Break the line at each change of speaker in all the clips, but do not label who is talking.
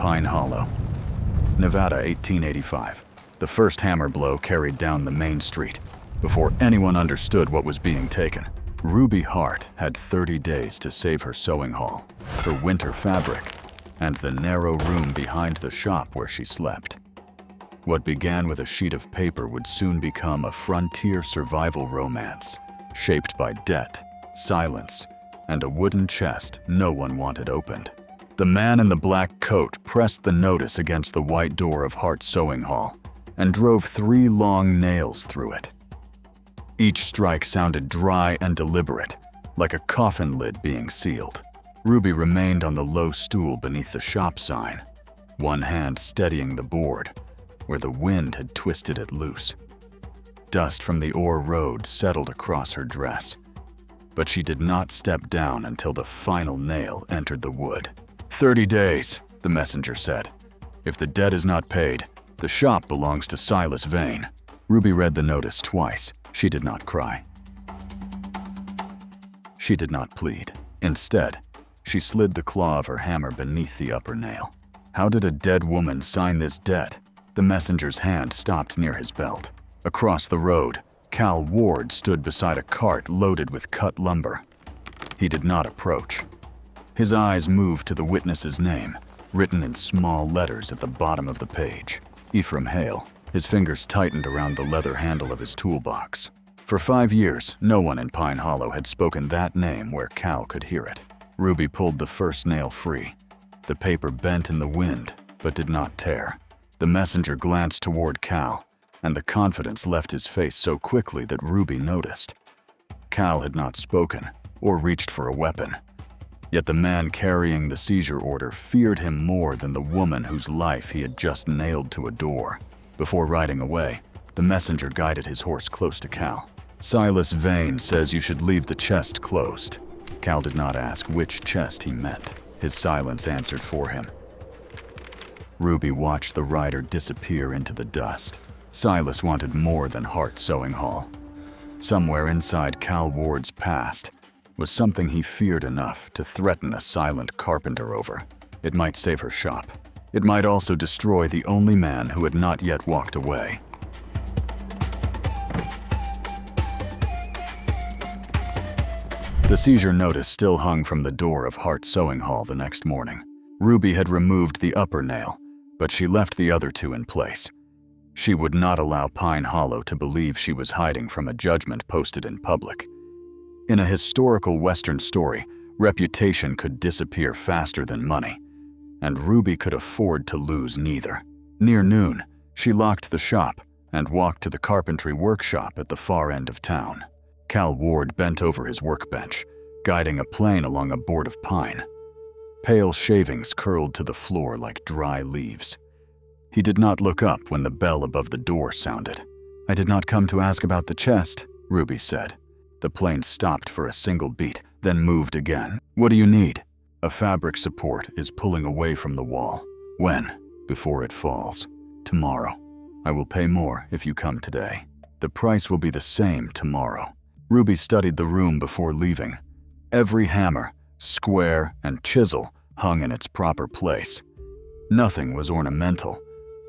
Pine Hollow, Nevada, 1885. The first hammer blow carried down the main street before anyone understood what was being taken. Ruby Hart had 30 days to save her sewing haul, her winter fabric, and the narrow room behind the shop where she slept. What began with a sheet of paper would soon become a frontier survival romance, shaped by debt, silence, and a wooden chest no one wanted opened. The man in the black coat pressed the notice against the white door of Hart's sewing hall and drove 3 long nails through it. Each strike sounded dry and deliberate, like a coffin lid being sealed. Ruby remained on the low stool beneath the shop sign, one hand steadying the board, where the wind had twisted it loose. Dust from the ore road settled across her dress, but she did not step down until the final nail entered the wood. 30 days, the messenger said. If the debt is not paid, the shop belongs to Silas Vane. Ruby read the notice twice. She did not cry. She did not plead. Instead, she slid the claw of her hammer beneath the upper nail. How did a dead woman sign this debt? The messenger's hand stopped near his belt. Across the road, Cal Ward stood beside a cart loaded with cut lumber. He did not approach. His eyes moved to the witness's name, written in small letters at the bottom of the page. Ephraim Hale. His fingers tightened around the leather handle of his toolbox. For 5 years, no one in Pine Hollow had spoken that name where Cal could hear it. Ruby pulled the first nail free. The paper bent in the wind, but did not tear. The messenger glanced toward Cal, and the confidence left his face so quickly that Ruby noticed. Cal had not spoken or reached for a weapon. Yet the man carrying the seizure order feared him more than the woman whose life he had just nailed to a door. Before riding away, the messenger guided his horse close to Cal. Silas Vane says you should leave the chest closed. Cal did not ask which chest he meant. His silence answered for him. Ruby watched the rider disappear into the dust. Silas wanted more than Hart's sewing hall. Somewhere inside Cal Ward's past was something he feared enough to threaten a silent carpenter over. It might save her shop. It might also destroy the only man who had not yet walked away. The seizure notice still hung from the door of Hart's sewing hall the next morning. Ruby had removed the upper nail, but she left the other 2 in place. She would not allow Pine Hollow to believe she was hiding from a judgment posted in public. In a historical Western story, reputation could disappear faster than money, and Ruby could afford to lose neither. Near noon, she locked the shop and walked to the carpentry workshop at the far end of town. Cal Ward bent over his workbench, guiding a plane along a board of pine. Pale shavings curled to the floor like dry leaves. He did not look up when the bell above the door sounded. "I did not come to ask about the chest," Ruby said. The plane stopped for a single beat, then moved again. "What do you need?" "A fabric support is pulling away from the wall." "When?" "Before it falls. Tomorrow. I will pay more if you come today. The price will be the same tomorrow." Ruby studied the room before leaving. Every hammer, square, and chisel hung in its proper place. Nothing was ornamental.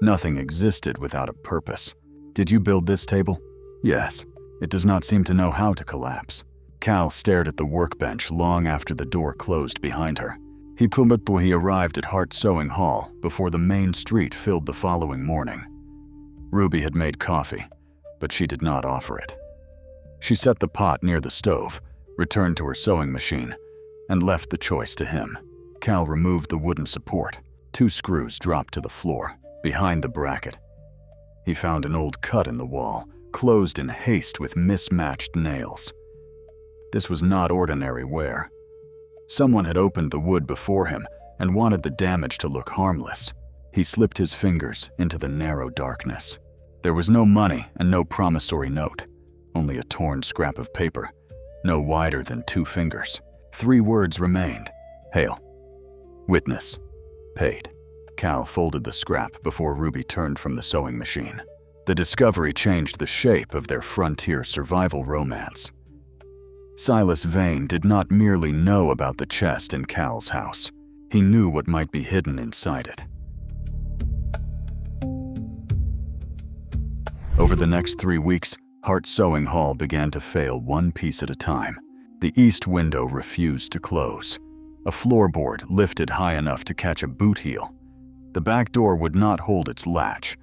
Nothing existed without a purpose. "Did you build this table?" "Yes. It does not seem to know how to collapse." Cal stared at the workbench long after the door closed behind her. He arrived at Hart's sewing hall before the main street filled the following morning. Ruby had made coffee, but she did not offer it. She set the pot near the stove, returned to her sewing machine, and left the choice to him. Cal removed the wooden support. 2 screws dropped to the floor, behind the bracket. He found an old cut in the wall, closed in haste with mismatched nails. This was not ordinary wear. Someone had opened the wood before him and wanted the damage to look harmless. He slipped his fingers into the narrow darkness. There was no money and no promissory note, only a torn scrap of paper, no wider than 2 fingers. 3 words remained: Hale. Witness. Paid. Cal folded the scrap before Ruby turned from the sewing machine. The discovery changed the shape of their frontier survival romance. Silas Vane did not merely know about the chest in Cal's house. He knew what might be hidden inside it. Over the next 3 weeks, Hart Sewing Hall began to fail one piece at a time. The east window refused to close. A floorboard lifted high enough to catch a boot heel. The back door would not hold its latch,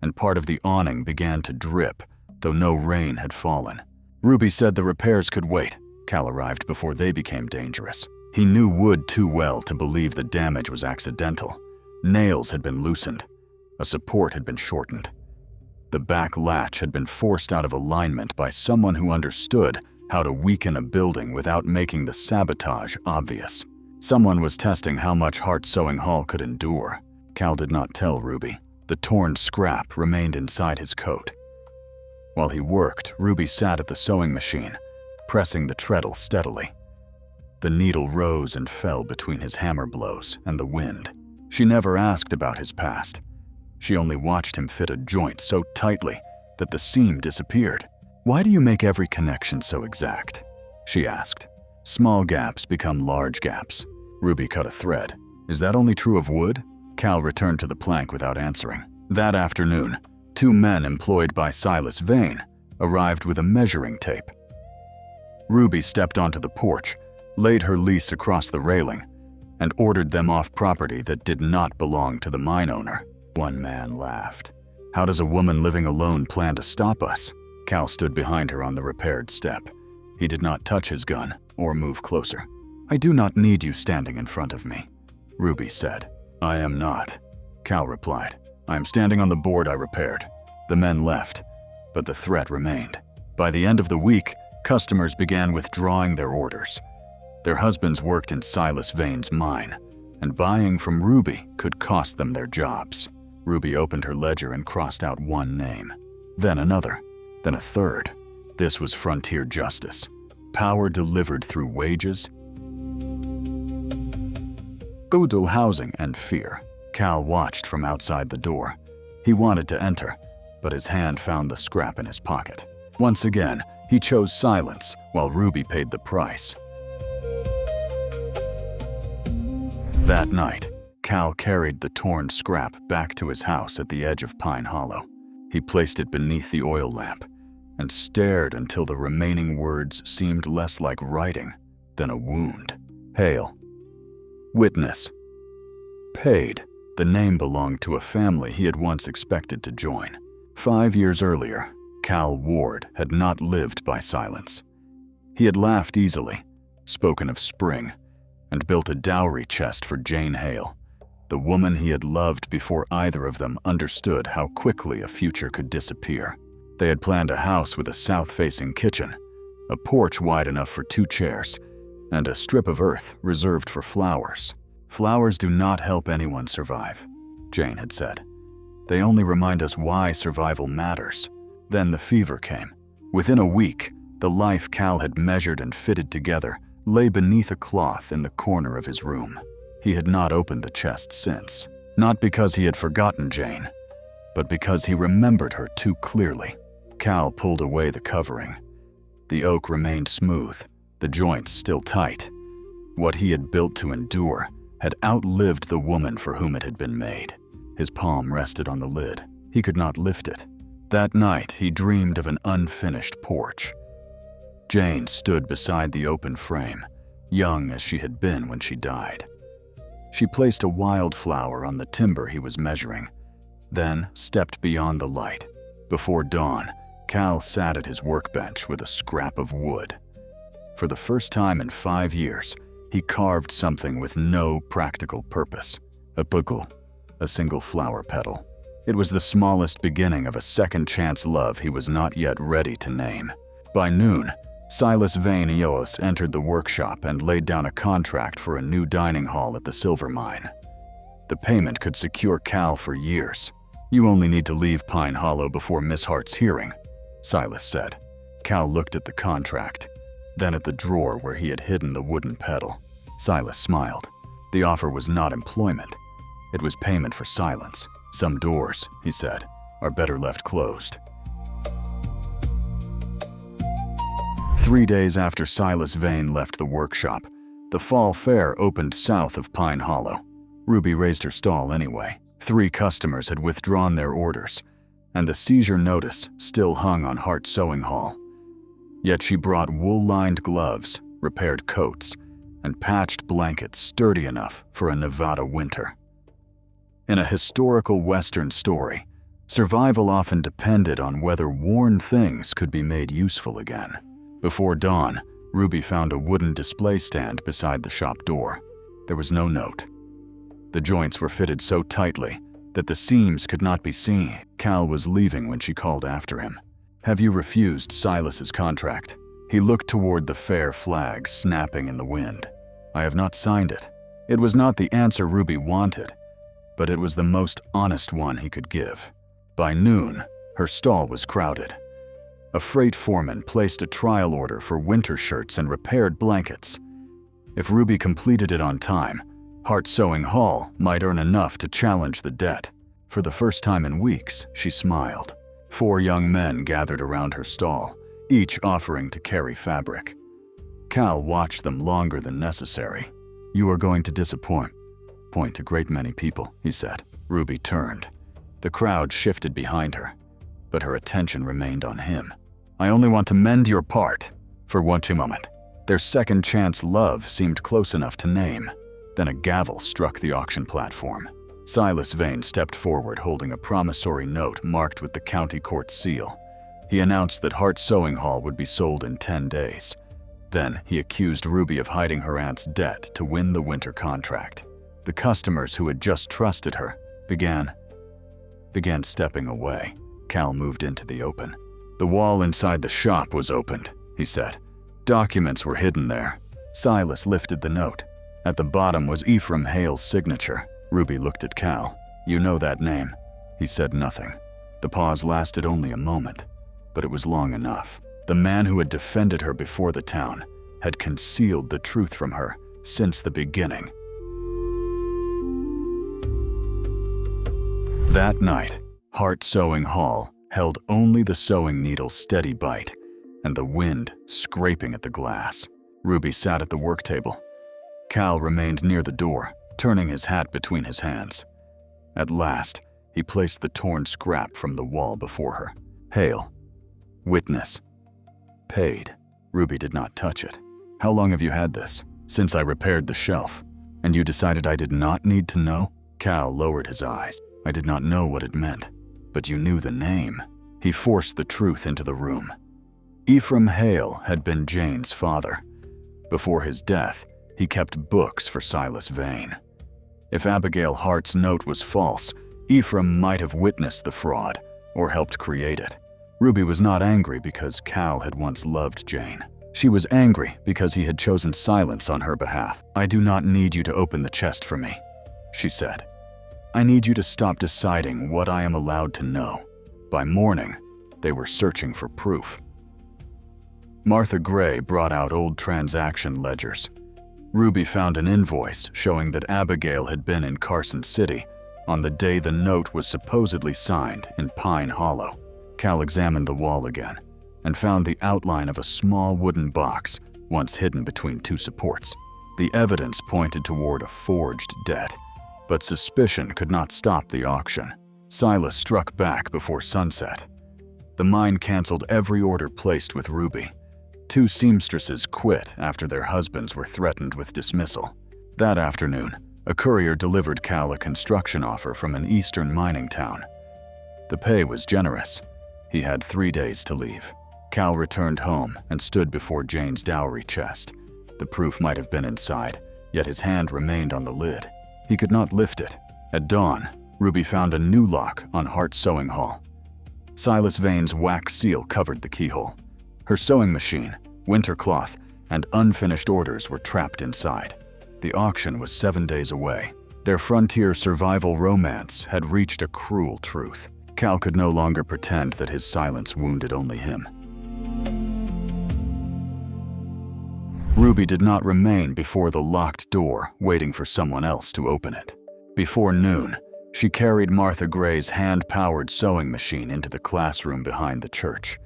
and part of the awning began to drip, though no rain had fallen. Ruby said the repairs could wait. Cal arrived before they became dangerous. He knew wood too well to believe the damage was accidental. Nails had been loosened. A support had been shortened. The back latch had been forced out of alignment by someone who understood how to weaken a building without making the sabotage obvious. Someone was testing how much Hart Sewing Hall could endure. Cal did not tell Ruby. The torn scrap remained inside his coat. While he worked, Ruby sat at the sewing machine, pressing the treadle steadily. The needle rose and fell between his hammer blows and the wind. She never asked about his past. She only watched him fit a joint so tightly that the seam disappeared. "Why do you make every connection so exact?" she asked. "Small gaps become large gaps." Ruby cut a thread. "Is that only true of wood?" Cal returned to the plank without answering. That afternoon, 2 men employed by Silas Vane arrived with a measuring tape. Ruby stepped onto the porch, laid her lease across the railing, and ordered them off property that did not belong to the mine owner. One man laughed. "How does a woman living alone plan to stop us?" Cal stood behind her on the repaired step. He did not touch his gun or move closer. "I do not need you standing in front of me," Ruby said. "I am not," Cal replied. "I am standing on the board I repaired." The men left, but the threat remained. By the end of the week, customers began withdrawing their orders. Their husbands worked in Silas Vane's mine, and buying from Ruby could cost them their jobs. Ruby opened her ledger and crossed out one name, then another, then a third. This was frontier justice. Power delivered through wages, Godo housing, and fear. Cal watched from outside the door. He wanted to enter, but his hand found the scrap in his pocket. Once again, he chose silence while Ruby paid the price. That night, Cal carried the torn scrap back to his house at the edge of Pine Hollow. He placed it beneath the oil lamp and stared until the remaining words seemed less like writing than a wound. Hail. Witness. Paid. The name belonged to a family he had once expected to join. 5 years earlier, Cal Ward had not lived by silence. He had laughed easily, spoken of spring, and built a dowry chest for Jane Hale, the woman he had loved before either of them understood how quickly a future could disappear. They had planned a house with a south-facing kitchen, a porch wide enough for 2 chairs, and a strip of earth reserved for flowers. "Flowers do not help anyone survive," Jane had said. "They only remind us why survival matters." Then the fever came. Within a week, the life Cal had measured and fitted together lay beneath a cloth in the corner of his room. He had not opened the chest since, not because he had forgotten Jane, but because he remembered her too clearly. Cal pulled away the covering. The oak remained smooth, the joints still tight. What he had built to endure had outlived the woman for whom it had been made. His palm rested on the lid. He could not lift it. That night, he dreamed of an unfinished porch. Jane stood beside the open frame, young as she had been when she died. She placed a wildflower on the timber he was measuring, then stepped beyond the light. Before dawn, Cal sat at his workbench with a scrap of wood. For the first time in 5 years, he carved something with no practical purpose. A pukul, a single flower petal. It was the smallest beginning of a second-chance love he was not yet ready to name. By noon, Silas Vane Eos entered the workshop and laid down a contract for a new dining hall at the silver mine. The payment could secure Cal for years. "You only need to leave Pine Hollow before Miss Hart's hearing," Silas said. Cal looked at the contract, then at the drawer where he had hidden the wooden pedal. Silas smiled. The offer was not employment. It was payment for silence. "Some doors," he said, "are better left closed." 3 days after Silas Vane left the workshop, the fall fair opened south of Pine Hollow. Ruby raised her stall anyway. 3 customers had withdrawn their orders, and the seizure notice still hung on Hart Sewing Hall. Yet she brought wool-lined gloves, repaired coats, and patched blankets sturdy enough for a Nevada winter. In a historical Western story, survival often depended on whether worn things could be made useful again. Before dawn, Ruby found a wooden display stand beside the shop door. There was no note. The joints were fitted so tightly that the seams could not be seen. Cal was leaving when she called after him. "Have you refused Silas's contract?" He looked toward the fair flag snapping in the wind. "I have not signed it." It was not the answer Ruby wanted, but it was the most honest one he could give. By noon, her stall was crowded. A freight foreman placed a trial order for winter shirts and repaired blankets. If Ruby completed it on time, Hart Sewing Hall might earn enough to challenge the debt. For the first time in weeks, she smiled. 4 young men gathered around her stall, each offering to carry fabric. Cal watched them longer than necessary. "You are going to disappoint a great many people," he said. Ruby turned. The crowd shifted behind her, but her attention remained on him. "I only want to mend your part for one moment." Their second chance love seemed close enough to name. Then a gavel struck the auction platform. Silas Vane stepped forward holding a promissory note marked with the county court seal. He announced that Hart Sewing Hall would be sold in 10 days. Then he accused Ruby of hiding her aunt's debt to win the winter contract. The customers who had just trusted her began stepping away. Cal moved into the open. "The wall inside the shop was opened," he said. "Documents were hidden there." Silas lifted the note. At the bottom was Ephraim Hale's signature. Ruby looked at Cal. "You know that name." He said nothing. The pause lasted only a moment, but it was long enough. The man who had defended her before the town had concealed the truth from her since the beginning. That night, Hart Sewing Hall held only the sewing needle's steady bite and the wind scraping at the glass. Ruby sat at the work table. Cal remained near the door, turning his hat between his hands. At last, he placed the torn scrap from the wall before her. "Hale. Witness. Paid." Ruby did not touch it. "How long have you had this?" "Since I repaired the shelf." "And you decided I did not need to know?" Cal lowered his eyes. "I did not know what it meant, but you knew the name." He forced the truth into the room. Ephraim Hale had been Jane's father. Before his death, he kept books for Silas Vane. If Abigail Hart's note was false, Ephraim might have witnessed the fraud or helped create it. Ruby was not angry because Cal had once loved Jane. She was angry because he had chosen silence on her behalf. "I do not need you to open the chest for me," she said. "I need you to stop deciding what I am allowed to know." By morning, they were searching for proof. Martha Gray brought out old transaction ledgers. Ruby found an invoice showing that Abigail had been in Carson City on the day the note was supposedly signed in Pine Hollow. Cal examined the wall again and found the outline of a small wooden box once hidden between 2 supports. The evidence pointed toward a forged debt, but suspicion could not stop the auction. Silas struck back before sunset. The mine canceled every order placed with Ruby. 2 seamstresses quit after their husbands were threatened with dismissal. That afternoon, a courier delivered Cal a construction offer from an eastern mining town. The pay was generous. He had 3 days to leave. Cal returned home and stood before Jane's dowry chest. The proof might have been inside, yet his hand remained on the lid. He could not lift it. At dawn, Ruby found a new lock on Hart Sewing Hall. Silas Vane's wax seal covered the keyhole. Her sewing machine, winter cloth, and unfinished orders were trapped inside. The auction was 7 days away. Their frontier survival romance had reached a cruel truth. Cal could no longer pretend that his silence wounded only him. Ruby did not remain before the locked door, waiting for someone else to open it. Before noon, she carried Martha Gray's hand-powered sewing machine into the classroom behind the church.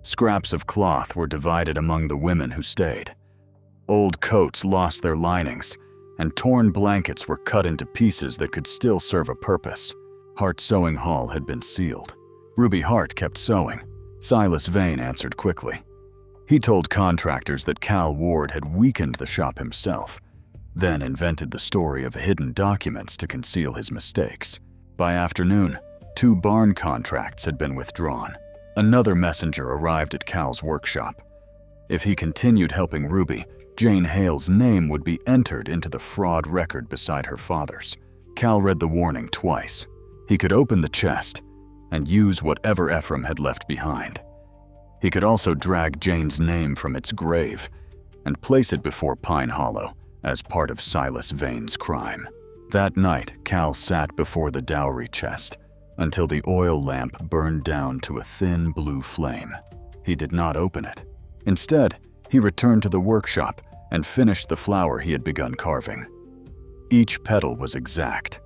Scraps of cloth were divided among the women who stayed. Old coats lost their linings, and torn blankets were cut into pieces that could still serve a purpose. Hart Sewing Hall had been sealed. Ruby Hart kept sewing. Silas Vane answered quickly. He told contractors that Cal Ward had weakened the shop himself, then invented the story of hidden documents to conceal his mistakes. By afternoon, 2 barn contracts had been withdrawn. Another messenger arrived at Cal's workshop. If he continued helping Ruby, Jane Hale's name would be entered into the fraud record beside her father's. Cal read the warning twice. He could open the chest and use whatever Ephraim had left behind. He could also drag Jane's name from its grave and place it before Pine Hollow as part of Silas Vane's crime. That night, Cal sat before the dowry chest until the oil lamp burned down to a thin blue flame. He did not open it. Instead, he returned to the workshop and finished the flower he had begun carving. Each petal was exact.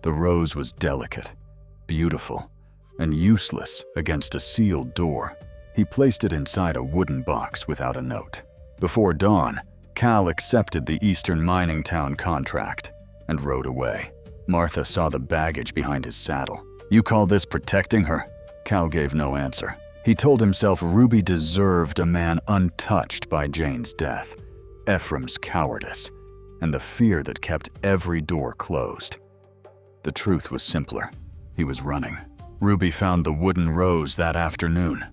The rose was delicate, beautiful, and useless against a sealed door. He placed it inside a wooden box without a note. Before dawn, Cal accepted the Eastern mining town contract and rode away. Martha saw the baggage behind his saddle. "You call this protecting her?" Cal gave no answer. He told himself Ruby deserved a man untouched by Jane's death, Ephraim's cowardice, and the fear that kept every door closed. The truth was simpler. He was running. Ruby found the wooden rose that afternoon.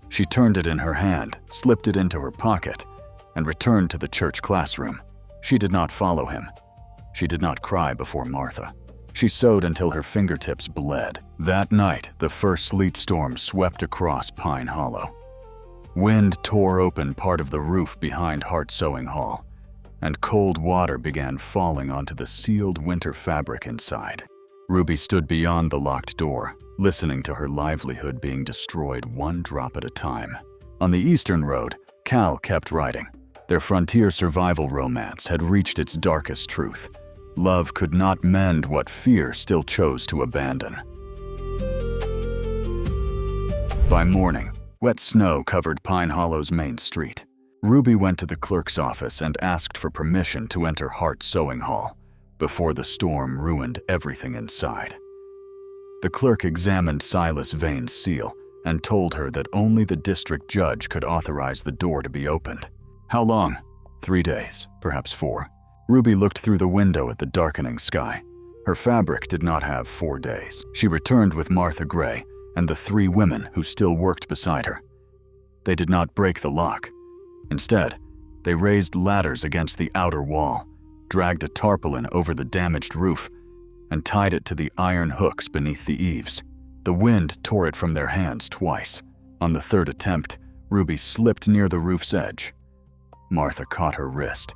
She turned it in her hand, slipped it into her pocket, and returned to the church classroom. She did not follow him. She did not cry before Martha. She sewed until her fingertips bled. That night, the first sleet storm swept across Pine Hollow. Wind tore open part of the roof behind Hart Sewing Hall, and cold water began falling onto the sealed winter fabric inside. Ruby stood beyond the locked door, listening to her livelihood being destroyed one drop at a time. On the Eastern Road, Cal kept writing. Their frontier survival romance had reached its darkest truth. Love could not mend what fear still chose to abandon. By morning, wet snow covered Pine Hollow's main street. Ruby went to the clerk's office and asked for permission to enter Hart Sewing Hall before the storm ruined everything inside. The clerk examined Silas Vane's seal and told her that only the district judge could authorize the door to be opened. How long? 3 days, perhaps 4. Ruby looked through the window at the darkening sky. Her fabric did not have 4 days. She returned with Martha Gray and the 3 women who still worked beside her. They did not break the lock. Instead, they raised ladders against the outer wall, dragged a tarpaulin over the damaged roof, and tied it to the iron hooks beneath the eaves. The wind tore it from their hands twice. On the 3rd attempt, Ruby slipped near the roof's edge. Martha caught her wrist,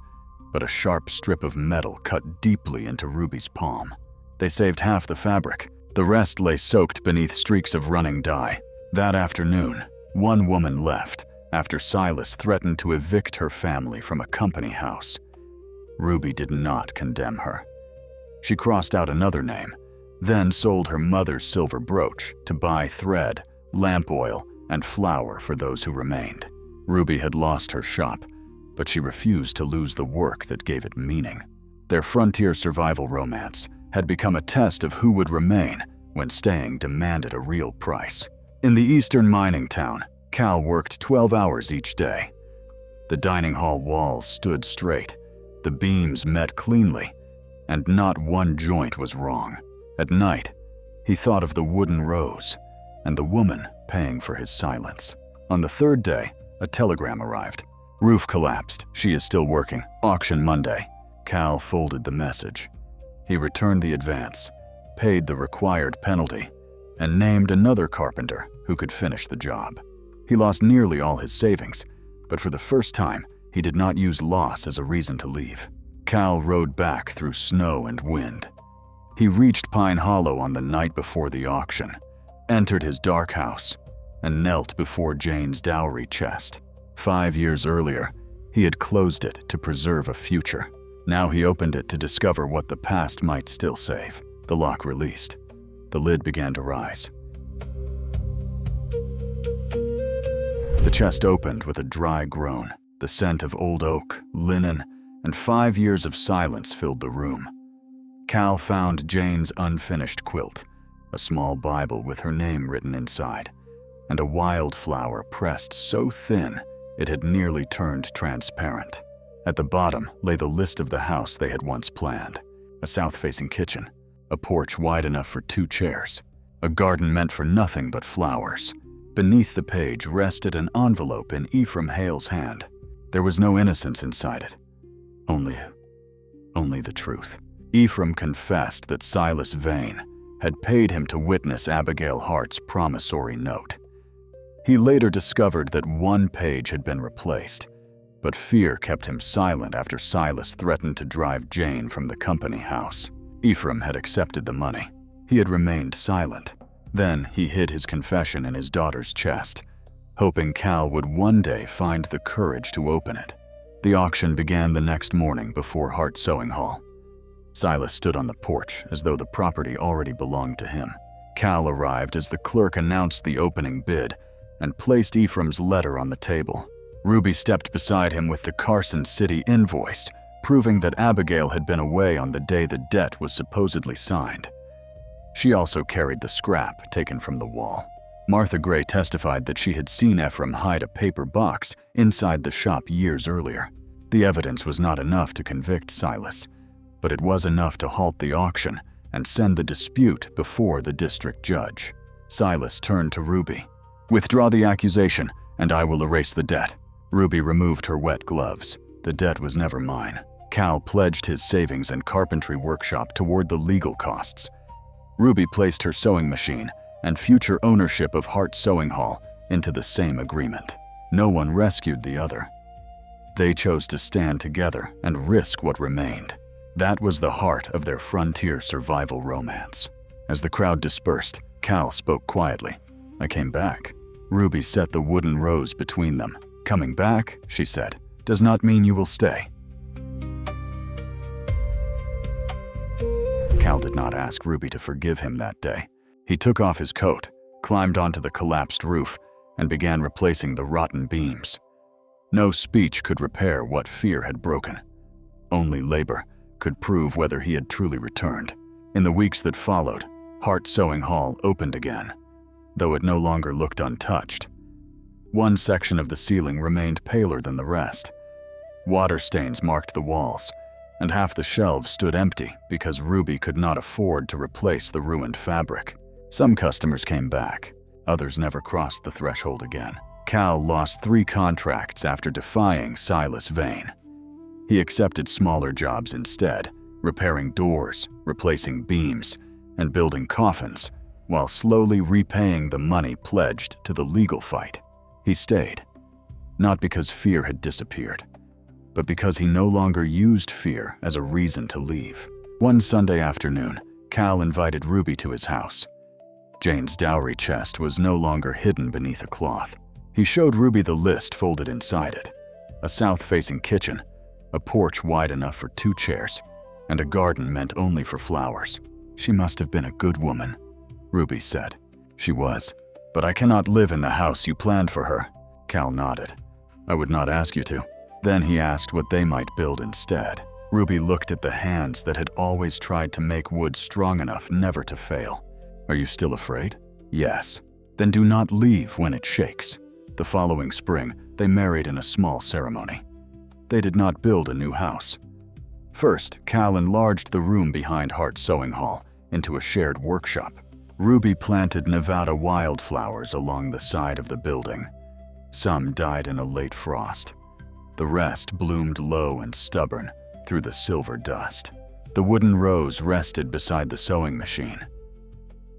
but a sharp strip of metal cut deeply into Ruby's palm. They saved half the fabric. The rest lay soaked beneath streaks of running dye. That afternoon, 1 woman left after Silas threatened to evict her family from a company house. Ruby did not condemn her. She crossed out another name, then sold her mother's silver brooch to buy thread, lamp oil, and flour for those who remained. Ruby had lost her shop, but she refused to lose the work that gave it meaning. Their frontier survival romance had become a test of who would remain when staying demanded a real price. In the eastern mining town, Cal worked 12 hours each day. The dining hall walls stood straight, the beams met cleanly, and not one joint was wrong. At night, he thought of the wooden rose and the woman paying for his silence. On the 3rd day, a telegram arrived. Roof collapsed. She is still working. Auction Monday. Cal folded the message. He returned the advance, paid the required penalty, and named another carpenter who could finish the job. He lost nearly all his savings, but for the first time, he did not use loss as a reason to leave. Cal rode back through snow and wind. He reached Pine Hollow on the night before the auction, entered his dark house, and knelt before Jane's dowry chest. 5 years earlier, he had closed it to preserve a future. Now he opened it to discover what the past might still save. The lock released. The lid began to rise. The chest opened with a dry groan. The scent of old oak, linen, and 5 years of silence filled the room. Cal found Jane's unfinished quilt, a small Bible with her name written inside, and a wildflower pressed so thin it had nearly turned transparent. At the bottom lay the list of the house they had once planned: a south-facing kitchen, a porch wide enough for 2 chairs, a garden meant for nothing but flowers. Beneath the page rested an envelope in Ephraim Hale's hand. There was no innocence inside it. Only the truth. Ephraim confessed that Silas Vane had paid him to witness Abigail Hart's promissory note. He later discovered that 1 page had been replaced, but fear kept him silent after Silas threatened to drive Jane from the company house. Ephraim had accepted the money. He had remained silent. Then he hid his confession in his daughter's chest, hoping Cal would one day find the courage to open it. The auction began the next morning before Hart Sewing Hall. Silas stood on the porch as though the property already belonged to him. Cal arrived as the clerk announced the opening bid and placed Ephraim's letter on the table. Ruby stepped beside him with the Carson City invoice, proving that Abigail had been away on the day the debt was supposedly signed. She also carried the scrap taken from the wall. Martha Gray testified that she had seen Ephraim hide a paper box inside the shop years earlier. The evidence was not enough to convict Silas, but it was enough to halt the auction and send the dispute before the district judge. Silas turned to Ruby. "Withdraw the accusation, and I will erase the debt." Ruby removed her wet gloves. "The debt was never mine." Cal pledged his savings and carpentry workshop toward the legal costs. Ruby placed her sewing machine and future ownership of Hart Sewing Hall into the same agreement. No one rescued the other. They chose to stand together and risk what remained. That was the heart of their frontier survival romance. As the crowd dispersed, Cal spoke quietly. "I came back." Ruby set the wooden rose between them. "Coming back," she said, "does not mean you will stay." Cal did not ask Ruby to forgive him that day. He took off his coat, climbed onto the collapsed roof, and began replacing the rotten beams. No speech could repair what fear had broken. Only labor could prove whether he had truly returned. In the weeks that followed, Hart Sewing Hall opened again, though it no longer looked untouched. One section of the ceiling remained paler than the rest. Water stains marked the walls, and half the shelves stood empty because Ruby could not afford to replace the ruined fabric. Some customers came back. Others never crossed the threshold again. Cal lost 3 contracts after defying Silas Vane. He accepted smaller jobs instead, repairing doors, replacing beams, and building coffins, while slowly repaying the money pledged to the legal fight. He stayed, not because fear had disappeared, but because he no longer used fear as a reason to leave. One Sunday afternoon, Cal invited Ruby to his house. Jane's dowry chest was no longer hidden beneath a cloth. He showed Ruby the list folded inside it: a south-facing kitchen, a porch wide enough for 2 chairs, and a garden meant only for flowers. "She must have been a good woman," Ruby said. "She was, but I cannot live in the house you planned for her." Cal nodded. "I would not ask you to." Then he asked what they might build instead. Ruby looked at the hands that had always tried to make wood strong enough never to fail. "Are you still afraid?" "Yes." "Then do not leave when it shakes." The following spring, they married in a small ceremony. They did not build a new house. First, Cal enlarged the room behind Hart Sewing Hall into a shared workshop. Ruby planted Nevada wildflowers along the side of the building. Some died in a late frost. The rest bloomed low and stubborn through the silver dust. The wooden rose rested beside the sewing machine.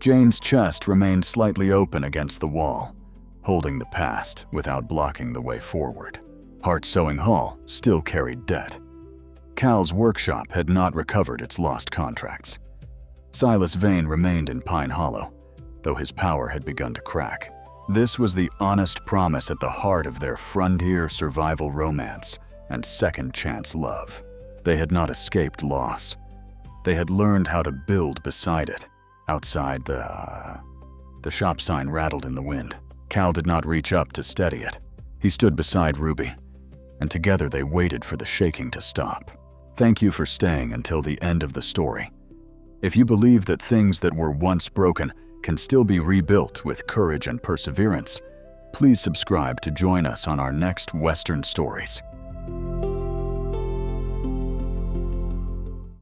Jane's chest remained slightly open against the wall, holding the past without blocking the way forward. Hart Sewing Hall still carried debt. Cal's workshop had not recovered its lost contracts. Silas Vane remained in Pine Hollow, though his power had begun to crack. This was the honest promise at the heart of their frontier survival romance and second-chance love. They had not escaped loss. They had learned how to build beside it. Outside, the shop sign rattled in the wind. Cal did not reach up to steady it. He stood beside Ruby, and together they waited for the shaking to stop. "Thank you for staying until the end of the story. If you believe that things that were once broken can still be rebuilt with courage and perseverance. Please subscribe to join us on our next Western stories.